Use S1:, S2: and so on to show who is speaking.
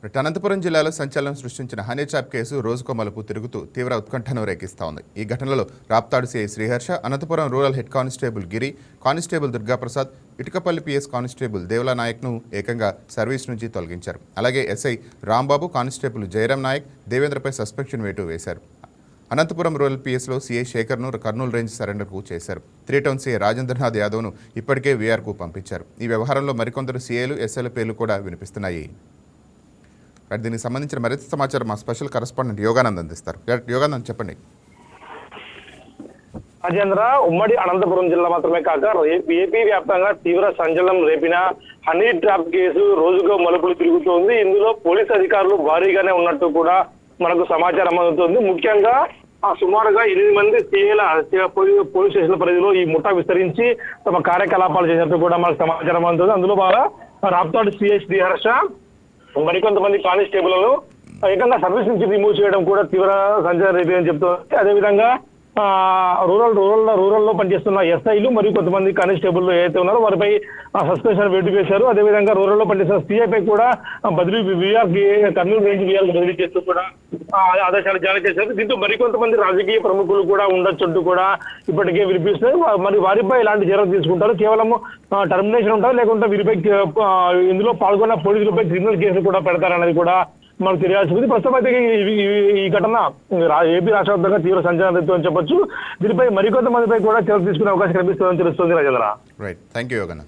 S1: అనంతపురం జిల్లాలో సంచలనం సృష్టించిన హనీ ట్రాప్ కేసు రోజుకో మలుపు తిరుగుతూ తీవ్ర ఉత్కంఠను రేకిస్తోంది. ఈ ఘటనలో Raptadu CI Sriharsha, Anantapuram rural head constable Giri, constable Durgaprasad, Itukapalli PS constable Devala నాయక్ను ఏకంగా సర్వీస్ నుంచి తొలగించారు. అలాగే ఎస్ఐ రాంబాబు, కానిస్టేబుల్ జయరాం నాయక్, దేవేంద్రపై సస్పెన్షన్ వేటు వేశారు. అనంతపురం రూరల్ పిఎస్లో సీఐ శేఖర్ను కర్నూలు రేంజ్ సరెండర్కు చేశారు. 3 టౌన్ సీఐ రాజేంద్రనాథ్ యాదవ్ను ఇప్పటికే వీఆర్కు పంపించారు. ఈ వ్యవహారంలో మరికొందరు సీఐలు, ఎస్ఐల పేర్లు కూడా వినిపిస్తున్నాయి. దీనికి సంబంధించిన మరింత సమాచారం మా స్పెషల్ కరెస్పాండెంట్ యోగానంద్ అందిస్తారు. యోగానంద్, చెప్పండి.
S2: రాజేంద్ర, ఉమ్మడి అనంతపురం జిల్లా మాత్రమే కాక ఏపీ వ్యాప్తంగా తీవ్ర సంచలనం రేపిన హనీ ట్రాప్ కేసు రోజుకో మలుపులు తిరుగుతోంది. ఇందులో పోలీస్ అధికారులు భారీగానే ఉన్నట్టు కూడా మనకు సమాచారం అందుతుంది. ముఖ్యంగా సుమారుగా 8 మంది సీఏల పోలీస్ స్టేషన్ల పరిధిలో ఈ ముఠా విస్తరించి తమ కార్యకలాపాలు చేసినట్టు కూడా మనకు సమాచారం అందుతుంది. అందులో బాగా రాప్తాడు సిఐ శ్రీహర్ష, మరికొంతమంది కానిస్టేబుల్లను ఏకంగా సర్వీస్ నుంచి రిమూవ్ చేయడం కూడా తీవ్ర సంచలనం రేపని చెప్తుంది. అదేవిధంగా రూరల్లో పనిచేస్తున్న ఎస్ఐలు మరియు కొంతమంది కానిస్టేబుల్ ఏదైతే ఉన్నారో వారిపై సస్పెన్షన్ వేటు వేశారు. అదేవిధంగా రూరల్లో పనిచేస్తున్న సిఐపై కూడా బదిలీ కర్నూలు రేంజ్ వీఆర్కి బదిలీ చేస్తూ కూడా ఆదేశాలు జారీ చేశారు. దీంతో మరికొంతమంది రాజకీయ ప్రముఖులు కూడా ఉండొచ్చు కూడా ఇప్పటికే వినిపిస్తుంది. మరి వారిపై ఎలాంటి చర్యలు తీసుకుంటారు, కేవలం టర్మినేషన్ ఉంటారు లేకుంటే వీరిపై ఇందులో పాల్గొన్న పోలీసులపై క్రిమినల్ కేసులు కూడా పెడతారన్నది కూడా మనకు తెలియాల్సి ఉంది. ప్రస్తుతం అయితే ఈ ఘటన ఏపీ రాష్ట్ర వ్యాప్తంగా తీవ్ర సంచలనం రేపుతోందని చెప్పొచ్చు. దీనిపై మరికొంతమందిపై కూడా చర్యలు తీసుకునే అవకాశం కనిపిస్తుందని తెలుస్తుంది. Rajendra,
S1: right, thank you యోగన్న.